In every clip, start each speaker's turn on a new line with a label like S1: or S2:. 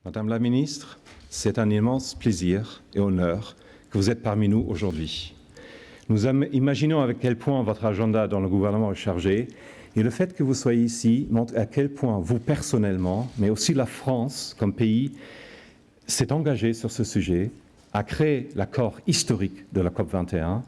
S1: Madame la ministre, c'est un immense plaisir et honneur que vous êtes parmi nous aujourd'hui. Nous imaginons à quel point votre agenda dans le gouvernement est chargé et le fait que vous soyez ici montre à quel point vous personnellement, mais aussi la France comme pays, s'est engagé sur ce sujet, a créé l'accord historique de la COP21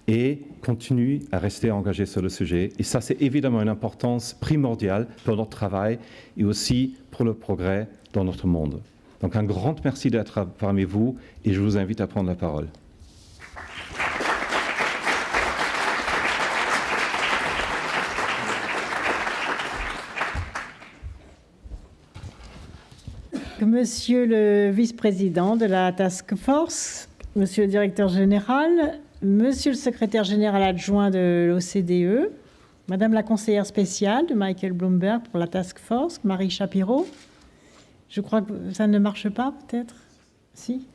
S1: et continue à rester engagé sur le sujet. Et ça, c'est évidemment une importance primordiale pour notre travail et aussi pour le progrès dans notre monde. Donc un grand merci d'être parmi vous et je vous invite à prendre la parole.
S2: Monsieur le vice-président de la Task Force, monsieur le directeur général, monsieur le secrétaire général adjoint de l'OCDE, madame la conseillère spéciale de Michael Bloomberg pour la Task Force, Marie Shapiro. Je crois que ça ne marche pas, peut-être? Si.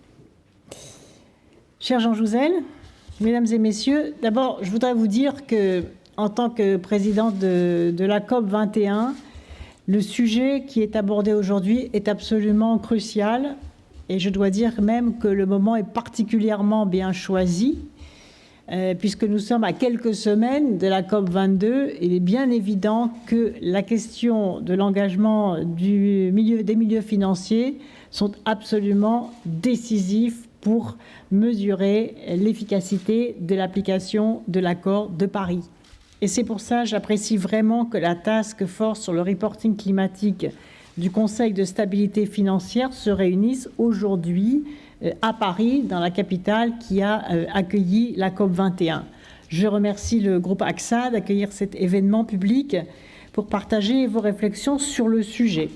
S2: Cher Jean Jouzel, mesdames et messieurs, d'abord, je voudrais vous dire que, en tant que présidente de la COP 21, le sujet qui est abordé aujourd'hui est absolument crucial et je dois dire même que le moment est particulièrement bien choisi puisque nous sommes à quelques semaines de la COP 22. Il est bien évident que la question de l'engagement des milieux financiers sont absolument décisifs pour mesurer l'efficacité de l'application de l'accord de Paris. Et c'est pour ça que j'apprécie vraiment que la Task Force sur le reporting climatique du Conseil de stabilité financière se réunisse aujourd'hui à Paris, dans la capitale qui a accueilli la COP 21. Je remercie le groupe AXA d'accueillir cet événement public pour partager vos réflexions sur le sujet.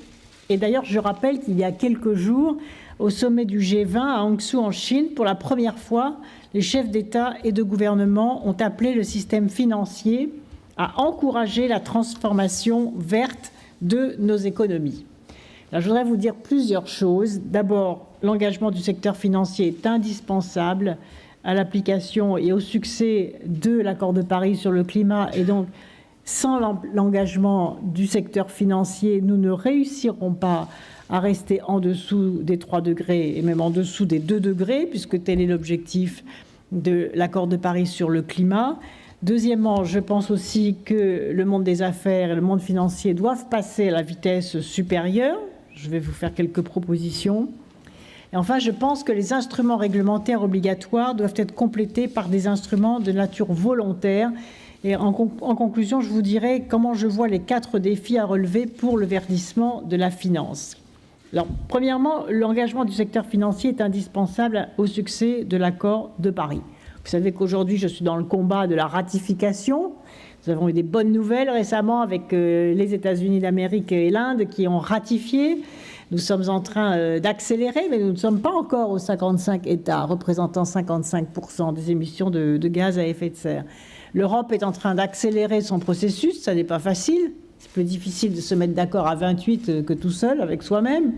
S2: Et d'ailleurs, je rappelle qu'il y a quelques jours, au sommet du G20 à Hangzhou en Chine, pour la première fois, les chefs d'État et de gouvernement ont appelé le système financier à encourager la transformation verte de nos économies. Alors, je voudrais vous dire plusieurs choses. D'abord, l'engagement du secteur financier est indispensable à l'application et au succès de l'accord de Paris sur le climat. Et donc, sans l'engagement du secteur financier, nous ne réussirons pas à rester en dessous des 3 degrés et même en dessous des 2 degrés, puisque tel est l'objectif de l'accord de Paris sur le climat. Deuxièmement, je pense aussi que le monde des affaires et le monde financier doivent passer à la vitesse supérieure. Je vais vous faire quelques propositions. Et enfin, je pense que les instruments réglementaires obligatoires doivent être complétés par des instruments de nature volontaire. Et en conclusion, je vous dirai comment je vois les 4 défis à relever pour le verdissement de la finance. Alors, premièrement, l'engagement du secteur financier est indispensable au succès de l'accord de Paris. Vous savez qu'aujourd'hui, je suis dans le combat de la ratification. Nous avons eu des bonnes nouvelles récemment avec les États-Unis d'Amérique et l'Inde qui ont ratifié. Nous sommes en train d'accélérer, mais nous ne sommes pas encore aux 55 États représentant 55% des émissions de gaz à effet de serre. L'Europe est en train d'accélérer son processus, ça n'est pas facile. C'est plus difficile de se mettre d'accord à 28 que tout seul, avec soi-même.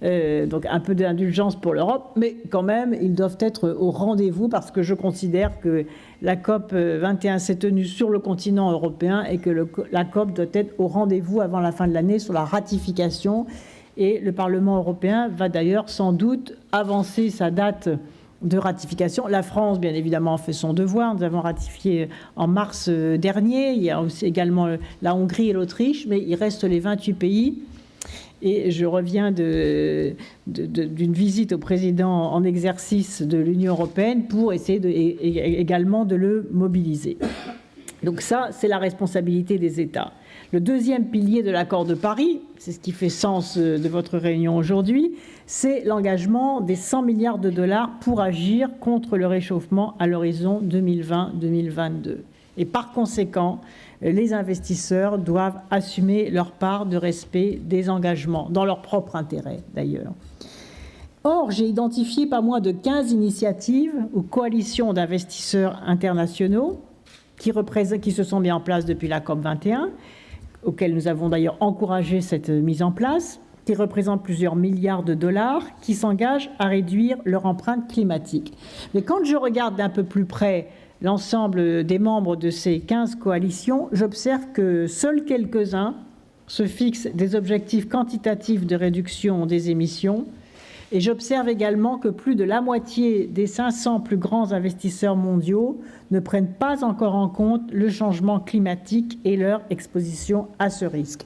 S2: Donc un peu d'indulgence pour l'Europe, mais quand même, ils doivent être au rendez-vous parce que je considère que la COP 21 s'est tenue sur le continent européen et que la COP doit être au rendez-vous avant la fin de l'année sur la ratification. Et le Parlement européen va d'ailleurs sans doute avancer sa date de ratification. La France, bien évidemment, fait son devoir. Nous avons ratifié en mars dernier. Il y a aussi également la Hongrie et l'Autriche, mais il reste les 28 pays. Et je reviens d'une visite au président en exercice de l'Union européenne pour essayer également de le mobiliser. Donc ça, c'est la responsabilité des États. Le deuxième pilier de l'accord de Paris, c'est ce qui fait sens de votre réunion aujourd'hui, c'est l'engagement des 100 milliards de dollars pour agir contre le réchauffement à l'horizon 2020-2022. Et par conséquent, les investisseurs doivent assumer leur part de respect des engagements, dans leur propre intérêt d'ailleurs. Or, j'ai identifié pas moins de 15 initiatives ou coalitions d'investisseurs internationaux qui se sont mis en place depuis la COP 21, auxquelles nous avons d'ailleurs encouragé cette mise en place, qui représentent plusieurs milliards de dollars, qui s'engagent à réduire leur empreinte climatique. Mais quand je regarde d'un peu plus près l'ensemble des membres de ces 15 coalitions, j'observe que seuls quelques-uns se fixent des objectifs quantitatifs de réduction des émissions Et j'observe également que plus de la moitié des 500 plus grands investisseurs mondiaux ne prennent pas encore en compte le changement climatique et leur exposition à ce risque.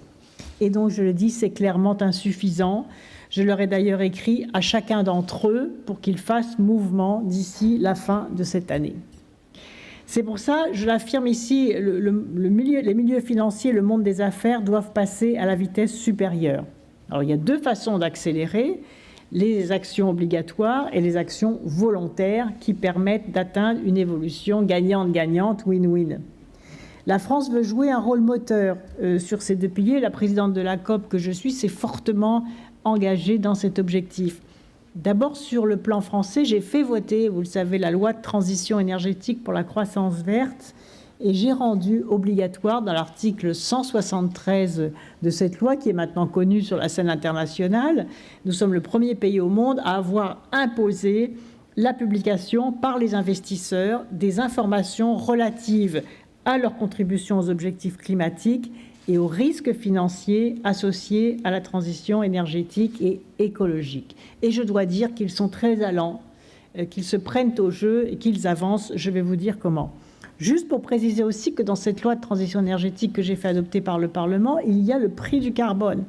S2: Et donc, je le dis, c'est clairement insuffisant. Je leur ai d'ailleurs écrit à chacun d'entre eux pour qu'ils fassent mouvement d'ici la fin de cette année. C'est pour ça, je l'affirme ici, les milieux financiers, le monde des affaires doivent passer à la vitesse supérieure. Alors, il y a deux façons d'accélérer, les actions obligatoires et les actions volontaires qui permettent d'atteindre une évolution gagnante-gagnante, win-win. La France veut jouer un rôle moteur sur ces deux piliers. La présidente de la COP que je suis s'est fortement engagée dans cet objectif. D'abord, sur le plan français, j'ai fait voter, vous le savez, la loi de transition énergétique pour la croissance verte et j'ai rendu obligatoire dans l'article 173 de cette loi, qui est maintenant connue sur la scène internationale, nous sommes le premier pays au monde à avoir imposé la publication par les investisseurs des informations relatives à leur contribution aux objectifs climatiques et aux risques financiers associés à la transition énergétique et écologique. Et je dois dire qu'ils sont très allants, qu'ils se prennent au jeu et qu'ils avancent. Je vais vous dire comment. Juste pour préciser aussi que dans cette loi de transition énergétique que j'ai fait adopter par le Parlement, il y a le prix du carbone.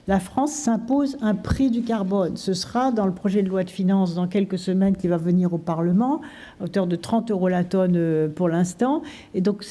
S2: La France s'impose un prix du carbone. Ce sera dans le projet de loi de finances dans quelques semaines qui va venir au Parlement, à hauteur de 30 € la tonne pour l'instant. Et donc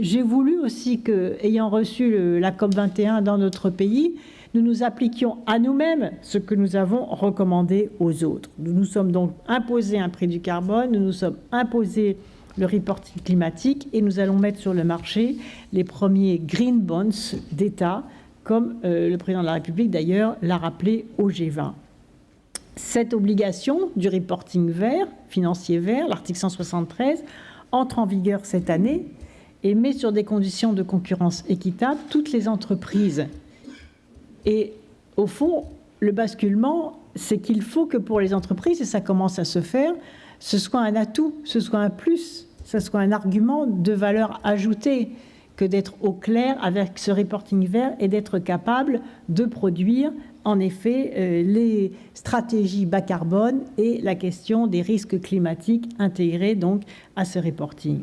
S2: j'ai voulu aussi que, ayant reçu la COP21 dans notre pays, nous nous appliquions à nous-mêmes ce que nous avons recommandé aux autres. Nous nous sommes donc imposé un prix du carbone, nous nous sommes imposé le reporting climatique et nous allons mettre sur le marché les premiers green bonds d'État, comme le président de la République d'ailleurs l'a rappelé au G20. Cette obligation du reporting vert, financier vert, l'article 173, entre en vigueur cette année et met sur des conditions de concurrence équitable toutes les entreprises. Et au fond, le basculement, c'est qu'il faut que pour les entreprises, et ça commence à se faire, ce soit un atout, ce soit un plus, ce soit un argument de valeur ajoutée que d'être au clair avec ce reporting vert et d'être capable de produire en effet les stratégies bas carbone et la question des risques climatiques intégrés donc à ce reporting.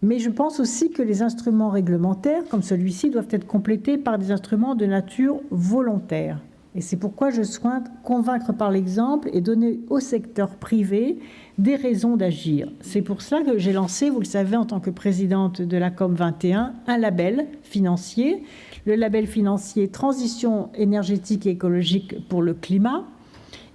S2: Mais je pense aussi que les instruments réglementaires comme celui-ci doivent être complétés par des instruments de nature volontaire. Et c'est pourquoi je souhaite convaincre par l'exemple et donner au secteur privé des raisons d'agir. C'est pour cela que j'ai lancé, vous le savez, en tant que présidente de la COP21, un label financier, le label financier Transition énergétique et écologique pour le climat.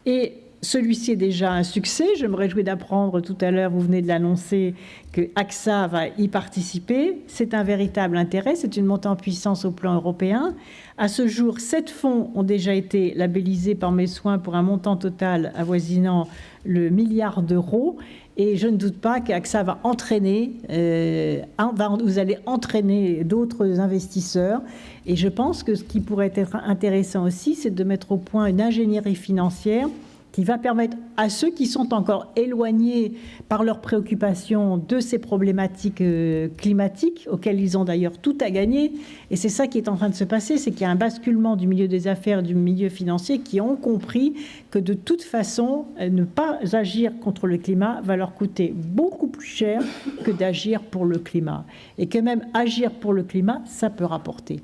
S2: Et celui-ci est déjà un succès. Je me réjouis d'apprendre tout à l'heure, vous venez de l'annoncer, que AXA va y participer. C'est un véritable intérêt, c'est une montée en puissance au plan européen. À ce jour, 7 fonds ont déjà été labellisés par mes soins pour un montant total avoisinant le 1 milliard d'euros. Et je ne doute pas qu'AXA va entraîner, vous allez entraîner d'autres investisseurs. Et je pense que ce qui pourrait être intéressant aussi, c'est de mettre au point une ingénierie financière qui va permettre à ceux qui sont encore éloignés par leurs préoccupations de ces problématiques climatiques, auxquelles ils ont d'ailleurs tout à gagner, et c'est ça qui est en train de se passer, c'est qu'il y a un basculement du milieu des affaires, du milieu financier, qui ont compris que de toute façon, ne pas agir contre le climat va leur coûter beaucoup plus cher que d'agir pour le climat, et que même agir pour le climat, ça peut rapporter.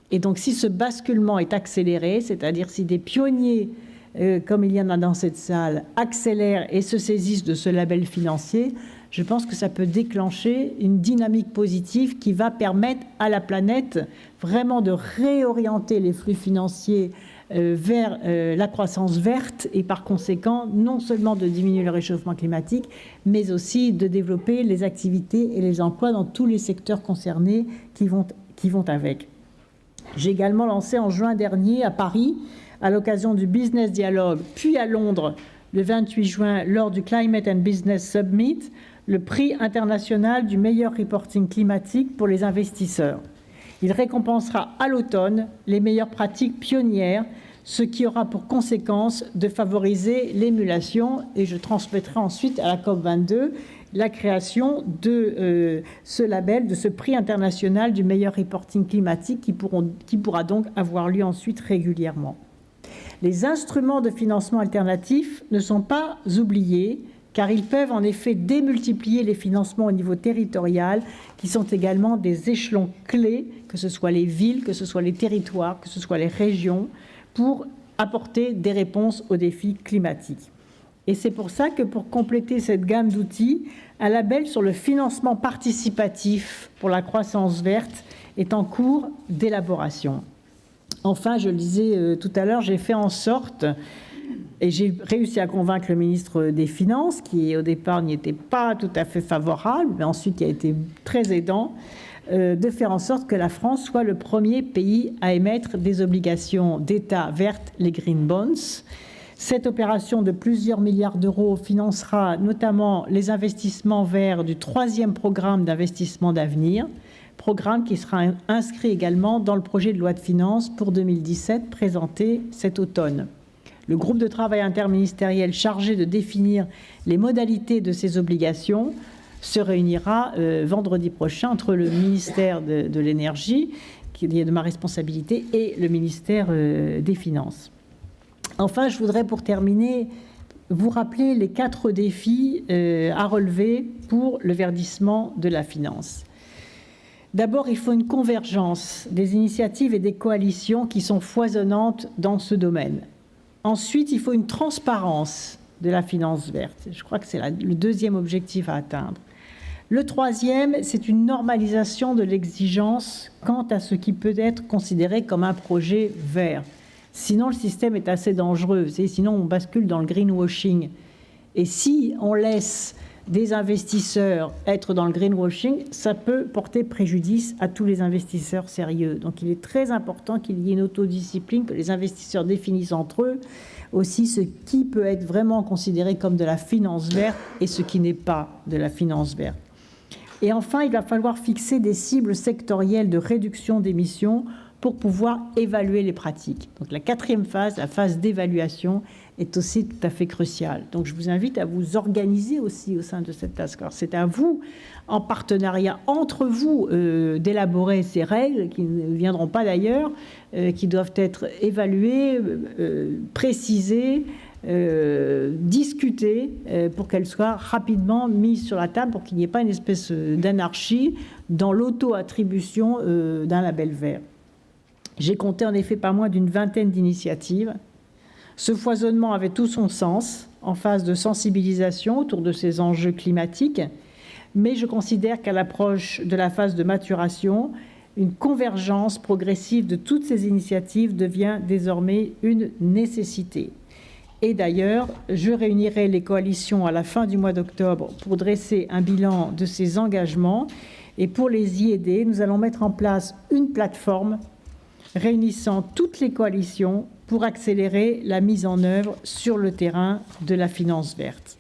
S2: Et donc si ce basculement est accéléré, c'est-à-dire si des pionniers comme il y en a dans cette salle, accélèrent et se saisissent de ce label financier, je pense que ça peut déclencher une dynamique positive qui va permettre à la planète vraiment de réorienter les flux financiers vers la croissance verte et par conséquent non seulement de diminuer le réchauffement climatique, mais aussi de développer les activités et les emplois dans tous les secteurs concernés qui vont avec. J'ai également lancé en juin dernier à Paris, à l'occasion du Business Dialogue, puis à Londres, le 28 juin, lors du Climate and Business Summit, le prix international du meilleur reporting climatique pour les investisseurs. Il récompensera à l'automne les meilleures pratiques pionnières, ce qui aura pour conséquence de favoriser l'émulation, et je transmettrai ensuite à la COP22 la création de ce label, de ce prix international du meilleur reporting climatique qui pourra donc avoir lieu ensuite régulièrement. Les instruments de financement alternatifs ne sont pas oubliés, car ils peuvent en effet démultiplier les financements au niveau territorial, qui sont également des échelons clés, que ce soit les villes, que ce soit les territoires, que ce soit les régions, pour apporter des réponses aux défis climatiques. Et c'est pour ça que pour compléter cette gamme d'outils, un label sur le financement participatif pour la croissance verte est en cours d'élaboration. Enfin, je le disais tout à l'heure, j'ai fait en sorte, et j'ai réussi à convaincre le ministre des Finances, qui au départ n'y était pas tout à fait favorable, mais ensuite qui a été très aidant, de faire en sorte que la France soit le premier pays à émettre des obligations d'État vertes, les Green Bonds. Cette opération de plusieurs milliards d'euros financera notamment les investissements verts du 3e programme d'investissement d'avenir, programme qui sera inscrit également dans le projet de loi de finances pour 2017 présenté cet automne. Le groupe de travail interministériel chargé de définir les modalités de ces obligations se réunira vendredi prochain entre le ministère de l'Énergie, qui est de ma responsabilité, et le ministère des Finances. Enfin, je voudrais pour terminer vous rappeler les 4 défis à relever pour le verdissement de la finance. D'abord, il faut une convergence des initiatives et des coalitions qui sont foisonnantes dans ce domaine. Ensuite, il faut une transparence de la finance verte. Je crois que c'est le 2e objectif à atteindre. Le 3e, c'est une normalisation de l'exigence quant à ce qui peut être considéré comme un projet vert. Sinon, le système est assez dangereux. Sinon, on bascule dans le greenwashing. Et si on laisse des investisseurs être dans le greenwashing, ça peut porter préjudice à tous les investisseurs sérieux. Donc, il est très important qu'il y ait une autodiscipline, que les investisseurs définissent entre eux aussi ce qui peut être vraiment considéré comme de la finance verte et ce qui n'est pas de la finance verte. Et enfin, il va falloir fixer des cibles sectorielles de réduction d'émissions pour pouvoir évaluer les pratiques. Donc la 4e phase, la phase d'évaluation, est aussi tout à fait cruciale. Donc je vous invite à vous organiser aussi au sein de cette task force. C'est à vous, en partenariat entre vous, d'élaborer ces règles, qui ne viendront pas d'ailleurs, qui doivent être évaluées, précisées, discutées, pour qu'elles soient rapidement mises sur la table, pour qu'il n'y ait pas une espèce d'anarchie dans l'auto-attribution d'un label vert. J'ai compté en effet pas moins d'une vingtaine d'initiatives. Ce foisonnement avait tout son sens en phase de sensibilisation autour de ces enjeux climatiques, mais je considère qu'à l'approche de la phase de maturation, une convergence progressive de toutes ces initiatives devient désormais une nécessité. Et d'ailleurs, je réunirai les coalitions à la fin du mois d'octobre pour dresser un bilan de ces engagements. Et pour les y aider, nous allons mettre en place une plateforme réunissant toutes les coalitions pour accélérer la mise en œuvre sur le terrain de la finance verte.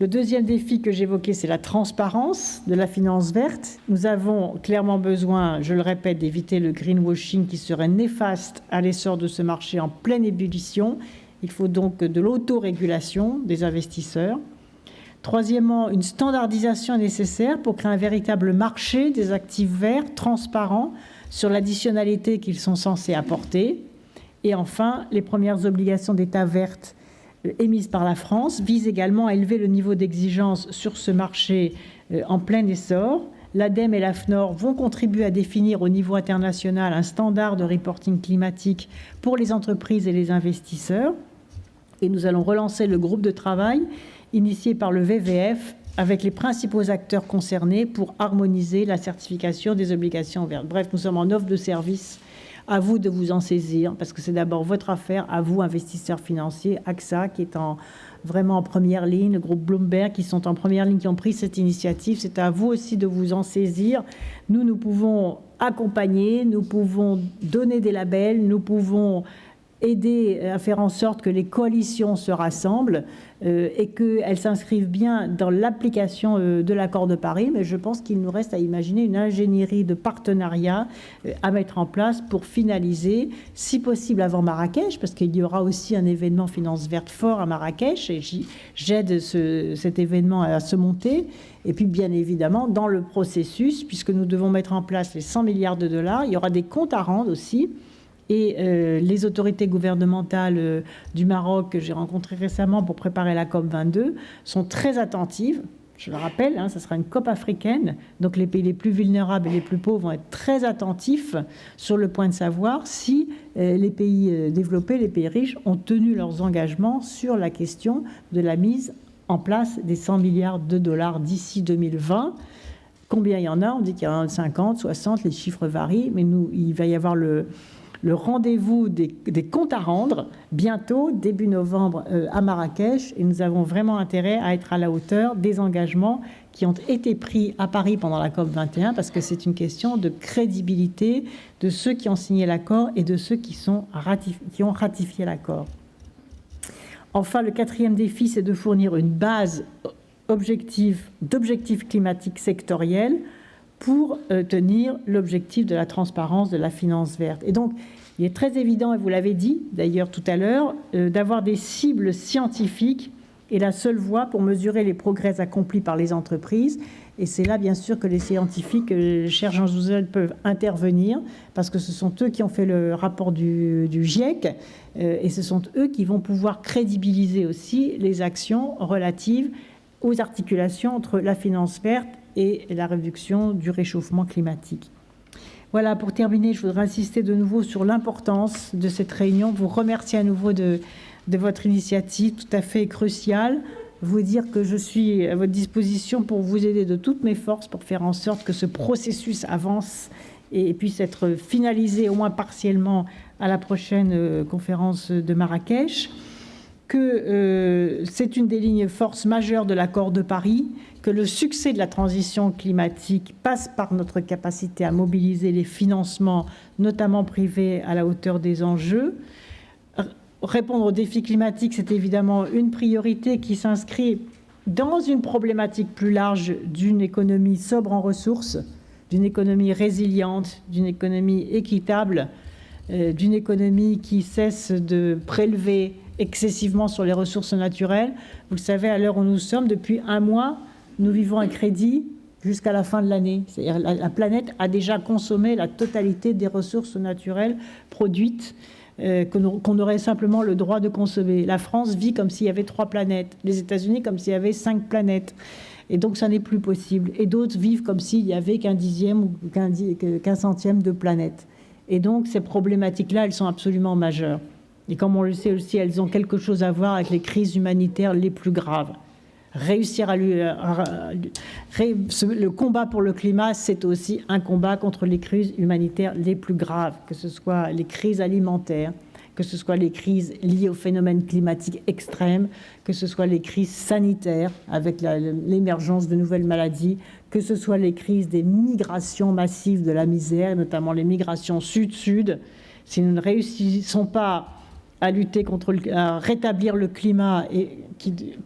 S2: Le 2e défi que j'évoquais, c'est la transparence de la finance verte. Nous avons clairement besoin, je le répète, d'éviter le greenwashing qui serait néfaste à l'essor de ce marché en pleine ébullition. Il faut donc de l'autorégulation des investisseurs. 3e, une standardisation est nécessaire pour créer un véritable marché des actifs verts transparents sur l'additionnalité qu'ils sont censés apporter. Et enfin, les premières obligations d'État vertes émises par la France visent également à élever le niveau d'exigence sur ce marché en plein essor. L'ADEME et l'AFNOR vont contribuer à définir au niveau international un standard de reporting climatique pour les entreprises et les investisseurs. Et nous allons relancer le groupe de travail initié par le VVF avec les principaux acteurs concernés pour harmoniser la certification des obligations vertes. Bref, nous sommes en offre de service. À vous de vous en saisir, parce que c'est d'abord votre affaire, à vous, investisseurs financiers, AXA, qui est vraiment en première ligne, le groupe Bloomberg, qui sont en première ligne, qui ont pris cette initiative. C'est à vous aussi de vous en saisir. Nous pouvons accompagner, nous pouvons donner des labels, nous pouvons aider à faire en sorte que les coalitions se rassemblent et qu'elles s'inscrivent bien dans l'application de l'accord de Paris. Mais je pense qu'il nous reste à imaginer une ingénierie de partenariat à mettre en place pour finaliser, si possible avant Marrakech, parce qu'il y aura aussi un événement finance verte fort à Marrakech et j'aide cet événement à se monter. Et puis, bien évidemment, dans le processus, puisque nous devons mettre en place les 100 milliards de dollars, il y aura des comptes à rendre aussi. Et les autorités gouvernementales du Maroc, que j'ai rencontrées récemment pour préparer la COP22, sont très attentives. Je le rappelle, ça sera une COP africaine, donc les pays les plus vulnérables et les plus pauvres vont être très attentifs sur le point de savoir si les pays développés, les pays riches, ont tenu leurs engagements sur la question de la mise en place des 100 milliards de dollars d'ici 2020. Combien il y en a? On dit qu'il y en a 50, 60, les chiffres varient, mais il va y avoir le rendez-vous des comptes à rendre bientôt, début novembre, à Marrakech. Et nous avons vraiment intérêt à être à la hauteur des engagements qui ont été pris à Paris pendant la COP21, parce que c'est une question de crédibilité de ceux qui ont signé l'accord et de ceux qui ont ratifié l'accord. Enfin, le 4e défi, c'est de fournir une base d'objectifs climatiques sectoriels pour tenir l'objectif de la transparence de la finance verte. Et donc, il est très évident, et vous l'avez dit d'ailleurs tout à l'heure, d'avoir des cibles scientifiques est la seule voie pour mesurer les progrès accomplis par les entreprises. Et c'est là, bien sûr, que les scientifiques, cher Jean Jouzel, peuvent intervenir, parce que ce sont eux qui ont fait le rapport du GIEC, et ce sont eux qui vont pouvoir crédibiliser aussi les actions relatives aux articulations entre la finance verte et la réduction du réchauffement climatique. Voilà, pour terminer, je voudrais insister de nouveau sur l'importance de cette réunion, vous remercier à nouveau de votre initiative tout à fait cruciale, vous dire que je suis à votre disposition pour vous aider de toutes mes forces pour faire en sorte que ce processus avance et puisse être finalisé au moins partiellement à la prochaine conférence de Marrakech, que c'est une des lignes forces majeures de l'accord de Paris, que le succès de la transition climatique passe par notre capacité à mobiliser les financements, notamment privés, à la hauteur des enjeux. Répondre aux défis climatiques, c'est évidemment une priorité qui s'inscrit dans une problématique plus large d'une économie sobre en ressources, d'une économie résiliente, d'une économie équitable, d'une économie qui cesse de prélever excessivement sur les ressources naturelles. Vous le savez, à l'heure où nous sommes, depuis un mois, nous vivons un crédit jusqu'à la fin de l'année. C'est-à-dire la planète a déjà consommé la totalité des ressources naturelles produites qu'on aurait simplement le droit de consommer. La France vit comme s'il y avait 3 planètes, les États-Unis comme s'il y avait 5 planètes. Et donc, ça n'est plus possible. Et d'autres vivent comme s'il n'y avait qu'un dixième ou qu'un centième de planète. Et donc, ces problématiques-là, elles sont absolument majeures. Et comme on le sait aussi, elles ont quelque chose à voir avec les crises humanitaires les plus graves. Réussir le combat pour le climat, c'est aussi un combat contre les crises humanitaires les plus graves, que ce soit les crises alimentaires, que ce soit les crises liées aux phénomènes climatiques extrêmes, que ce soit les crises sanitaires avec l'émergence de nouvelles maladies, que ce soit les crises des migrations massives de la misère, notamment les migrations sud-sud. Si nous ne réussissons pas à lutter à rétablir le climat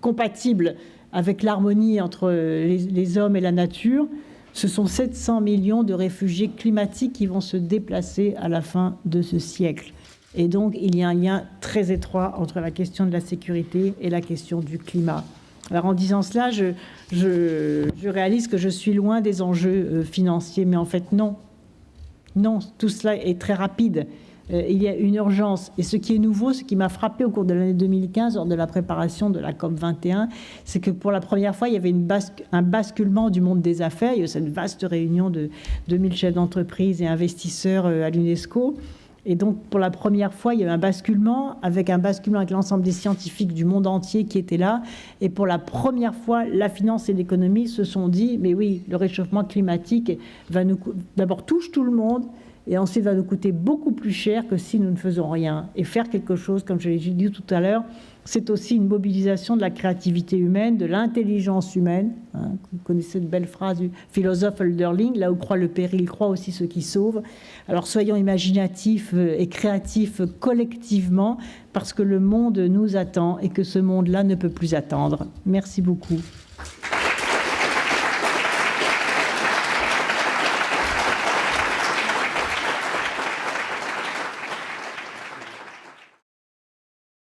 S2: compatible avec l'harmonie entre les hommes et la nature, ce sont 700 millions de réfugiés climatiques qui vont se déplacer à la fin de ce siècle. Et donc, il y a un lien très étroit entre la question de la sécurité et la question du climat. Alors, en disant cela, je réalise que je suis loin des enjeux financiers, mais en fait, non. Non, tout cela est très rapide. Il y a une urgence. Et ce qui est nouveau, ce qui m'a frappé au cours de l'année 2015, lors de la préparation de la COP21, c'est que pour la première fois, il y avait un basculement du monde des affaires. Il y a eu cette vaste réunion de 2000 chefs d'entreprise et investisseurs à l'UNESCO. Et donc, pour la première fois, il y a eu un basculement avec l'ensemble des scientifiques du monde entier qui étaient là. Et pour la première fois, la finance et l'économie se sont dit, mais oui, le réchauffement climatique d'abord touche tout le monde, et ensuite va nous coûter beaucoup plus cher que si nous ne faisons rien. Et faire quelque chose, comme je l'ai dit tout à l'heure, c'est aussi une mobilisation de la créativité humaine, de l'intelligence humaine. Vous connaissez une belle phrase du philosophe Hölderlin, là où croit le péril, croit aussi ceux qui sauvent. Alors soyons imaginatifs et créatifs collectivement, parce que le monde nous attend et que ce monde-là ne peut plus attendre. Merci beaucoup.